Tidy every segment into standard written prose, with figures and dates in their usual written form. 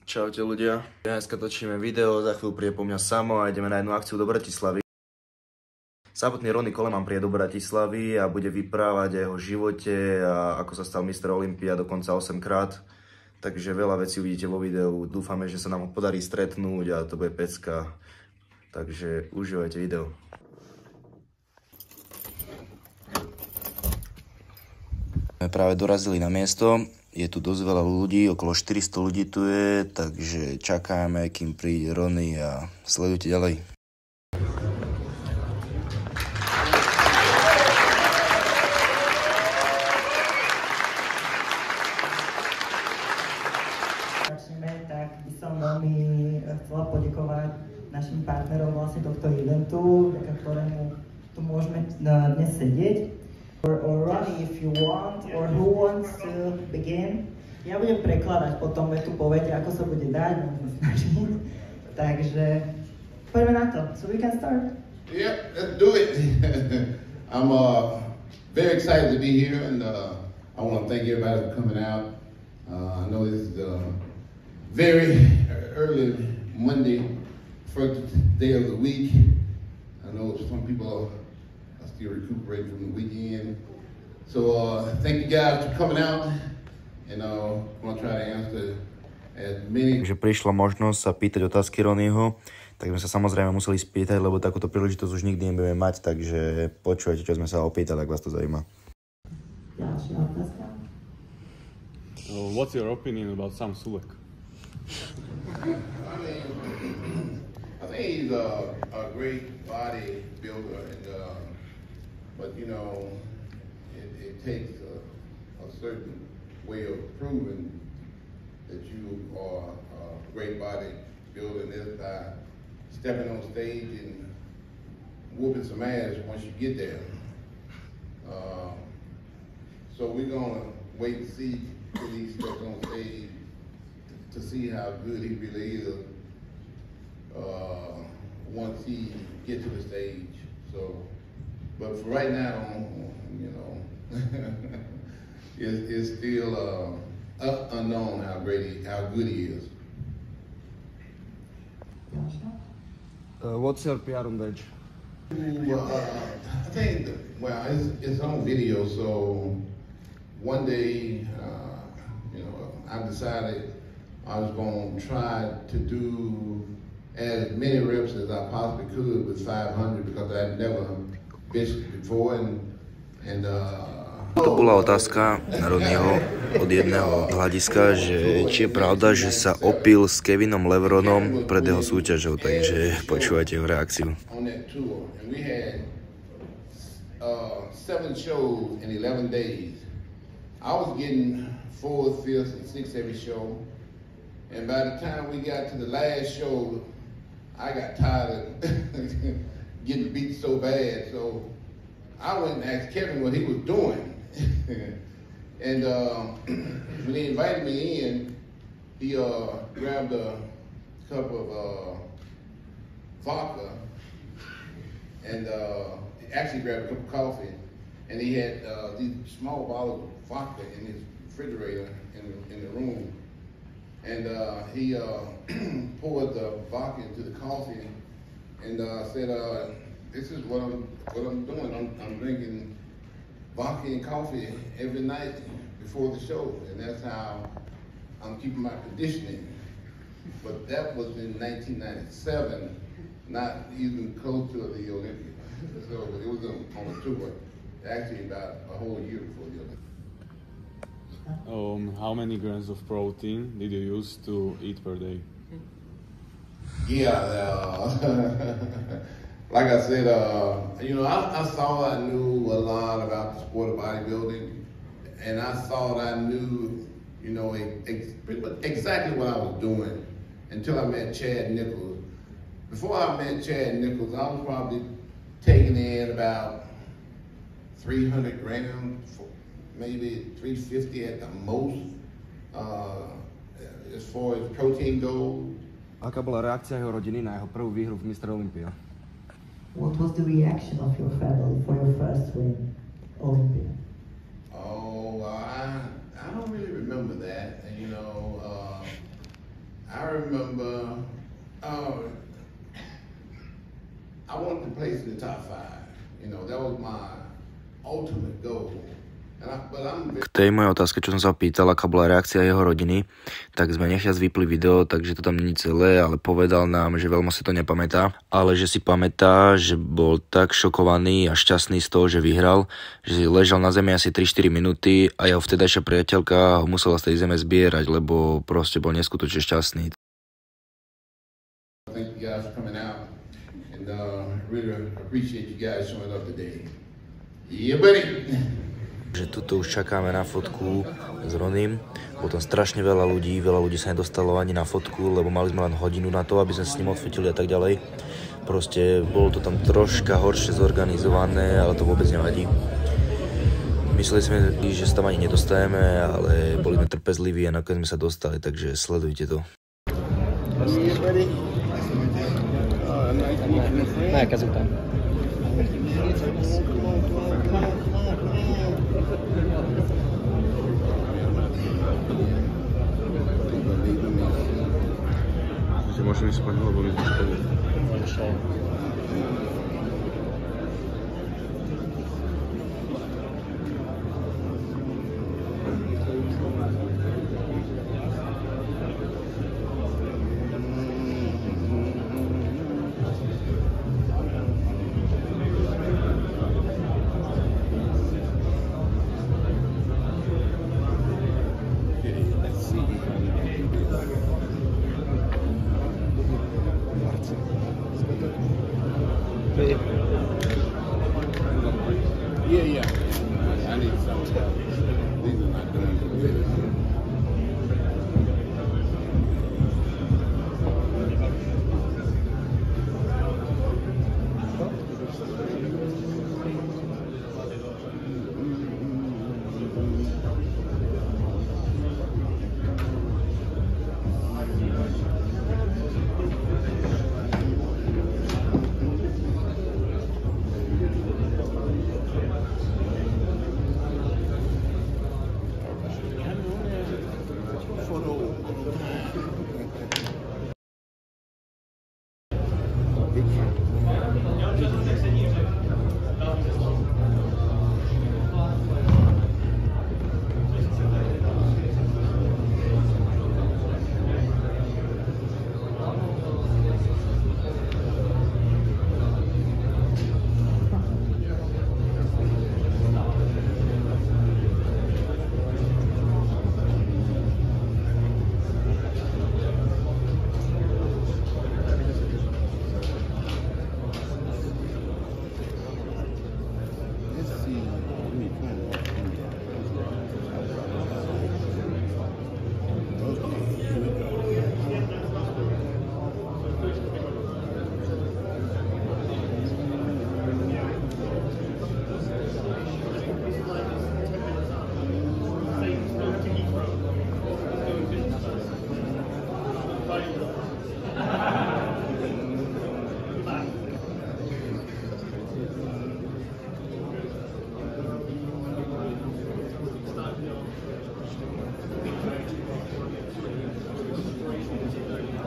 Čaute ľudia, dneska točíme video, za chvíľu príde po mňa Samo a ideme na jednu akciu do Bratislavy. Samotný Ronny Coleman príde do Bratislavy a bude vyprávať o jeho živote a ako sa stal Mr. Olympia dokonca 8 krát. Takže veľa vecí uvidíte vo videu, dúfame, že sa nám ho podarí stretnúť a to bude pecka. Takže užívajte video. Práve dorazili na miesto. Je tu dosť veľa ľudí, okolo 400 ľudí tu je, takže čakáme, kým príde Ronny a sledujte ďalej. Tak by som veľmi chcela poďakovať našim partnerom vlastne tohto eventu, ktorému tu môžeme dnes sedieť. Or Ronny, if you want, or who wants to begin. Ja budem prekladať potom vetu po vete, ako sa bude dať, môžeme snažiť. Takže poďme na to. So we can start. Yeah, let's do it. I'm very excited to be here, and I want to thank everybody for coming out. I know this is very early Monday, first day of the week. I know some people are still recuperating from the weekend. So thank you guys for coming out, and I'm gonna try to answer as many. Takže prišla možnosť sa pýtať otázky Ronnyho, tak sme sa samozrejme museli spýtať, lebo takúto príležitosť už nikdy nebudeme mať, takže počúvajte, čo sme sa opýtali, ak vás to zaujíma. Ďalšia otázka. What's your opinion about Sam Sulek? I think he's a great body builder, and but you know, it takes a certain way of proving that you are a great body builder, and that's by stepping on stage and whooping some ass once you get there. So we're gonna wait and see till he steps on stage to see how good he really is once he gets to the stage. So, but for right now, you know, it's still unknown how good he is. What's your PR on Edge? Well, I think it's on video. So one day, you know, I decided I was going to try to do as many reps as I possibly could with 500 because I'd never benched before, and To bola otázka na Ronnyho od jedného hľadiska, že či je pravda, že sa opil s Kevinom Levronom pred jeho súťažou, takže počúvajte jeho reakciu. On that tour, and we had 7 shows in 11 days. I was getting 4th, 5th, and 6th every show, and by the time we got to the last show, I got tired of getting beat so bad, so I went and asked Kevin what he was doing. And when he invited me in, he grabbed a cup of vodka, and actually grabbed a cup of coffee, and he had these small bottles of vodka in his refrigerator in the room. And he poured the vodka into the coffee and said, "This is what I'm doing. I'm drinking vodka and coffee every night before the show, and that's how I'm keeping my conditioning." But that was in 1997, not even close to the Olympics. So it was on a tour, actually about a whole year before the Olympics. How many grams of protein did you use to eat per day? Yeah, like I said, you know, I thought I knew a lot about the sport of bodybuilding, and I thought I knew, you know, exactly what I was doing until I met Chad Nichols. Before I met Chad Nichols, I was probably taking in about 300 grams, maybe 350 at the most, as far as protein goes. Aká bola reakcia jeho rodiny na jeho prvú výhru v Mr. Olympia? What was the reaction of your family for your first win, Olympia? Oh, I don't really remember that. And, you know, I remember I wanted to place in the top 5. You know, that was my ultimate goal. K tej mojej otázke, čo som sa pýtal, aká bola reakcia jeho rodiny, tak sme nechťa vypli video, takže to tam nie je celé, ale povedal nám, že veľmi si to nepamätá, ale že si pamätá, že bol tak šokovaný a šťastný z toho, že vyhral, že ležal na zemi asi 3-4 minúty a jeho vtedajšia priateľka ho musela z tej zeme zbierať, lebo proste bol neskutočne šťastný. Thank you guys for coming out and really appreciate you guys showing up today. Yeah, buddy. Že tuto už čakáme na fotku s Ronym. Bolo tam strašne veľa ľudí sa nedostalo ani na fotku, lebo mali sme len hodinu na to, aby sme s ním odfotili a tak ďalej. Proste bolo to tam troška horšie zorganizované, ale to vôbec nevadí. Mysleli sme, že sa tam ani nedostajeme, ale boli sme trpezliví a nakoniec sme sa dostali, takže sledujte to. Môžeme ísť spať, lebo my sme spolu. Yeah. I need some stuff. These are not doing the video.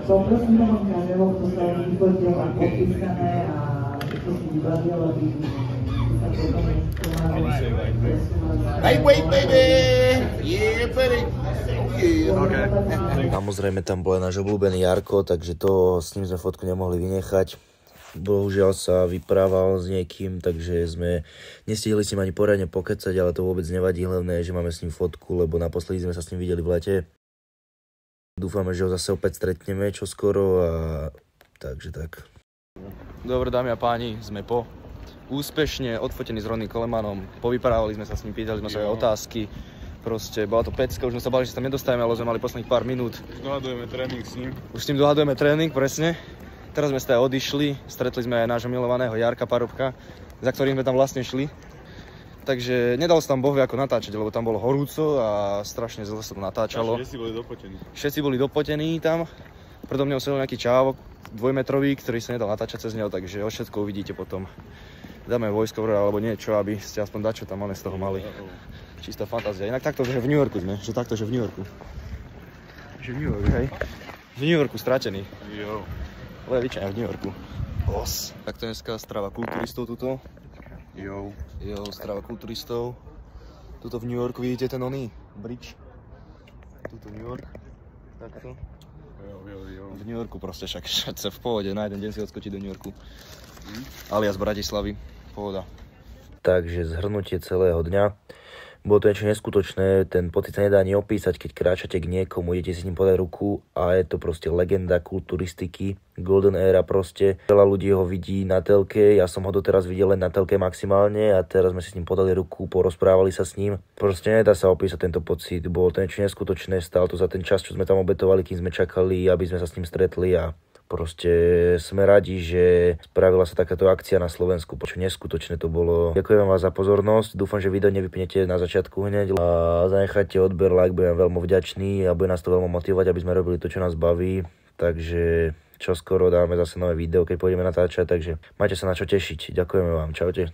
Poprosím vám každého, kto sa vyfotil a podpísané a kto si vybavil, aby sa potom Hey, wait, baby! Yeah, buddy! Okay. Samozrejme tam bol aj náš obľúbený Jarko, takže to s ním sme fotku nemohli vynechať. Bohužiaľ sa vyprával s niekým, takže sme nestihli s ním ani poriadne pokecať, ale to vôbec nevadí, hlavné je, že máme s ním fotku, lebo naposledy sme sa s ním videli v lete. Dúfame, že ho zase opäť stretneme čoskoro a takže tak. Dobre, dámy a páni, sme po úspešne odfotení s Ronym Colemanom. Povyprávali sme sa s ním, pýtali sme sa aj otázky. Proste bola to pecka, už sme sa báli, že sa tam nedostajeme, ale sme mali posledných pár minút. Dohadujeme tréning s ním. Už s ním dohadujeme tréning, presne. Teraz sme sa aj odišli, stretli sme aj nášho milovaného Jarka Parobka, za ktorým sme tam vlastne šli. Takže nedalo sa tam bohvie ako natáčať, lebo tam bolo horúco a strašne zle sa to natáčalo. Všetci boli dopotení. Všetci boli dopotení tam. Predo mňou sedel nejaký čávok, 2-metrový, ktorý sa nedal natáčať cez neho, takže o všetko uvidíte potom. Dáme voiceover alebo niečo, aby ste aspoň dačo tam z toho mali. Čistá fantázia. Inak takto, že v New Yorku sme. Že takto, že v New Yorku. Že v New Yorku, hej. V New Yorku stratený. Jo. Levičania v New Yorku. Os. Tak to je dneska strava kulturistov tuto. Jo. Jo, strava kulturistov. Tuto v New Yorku vidíte ten oný bridge. Tuto New York. Takto. Jo. V New Yorku proste však sa v pohode. Na jeden deň si odskočiť do New Yorku. Alias Bratislavy. Pohoda. Takže zhrnutie celého dňa. Bolo to niečo neskutočné, ten pocit sa nedá ani opísať, keď kráčate k niekomu, idete si s ním podať ruku a je to proste legenda kulturistiky, golden era proste. Veľa ľudí ho vidí na telke, ja som ho doteraz videl len na telke maximálne a teraz sme si s ním podali ruku, porozprávali sa s ním. Proste nedá sa opísať tento pocit, bolo to niečo neskutočné, stalo to za ten čas, čo sme tam obetovali, kým sme čakali, aby sme sa s ním stretli a proste sme radi, že spravila sa takáto akcia na Slovensku, čo neskutočné to bolo. Ďakujem vám za pozornosť, dúfam, že video nevypnete na začiatku hneď a zanechajte odber, like, budem veľmi vďačný a bude nás to veľmi motivovať, aby sme robili to, čo nás baví. Takže čoskoro dáme zase nové video, keď pôjdeme natáčať, takže majte sa na čo tešiť. Ďakujeme vám, čaute.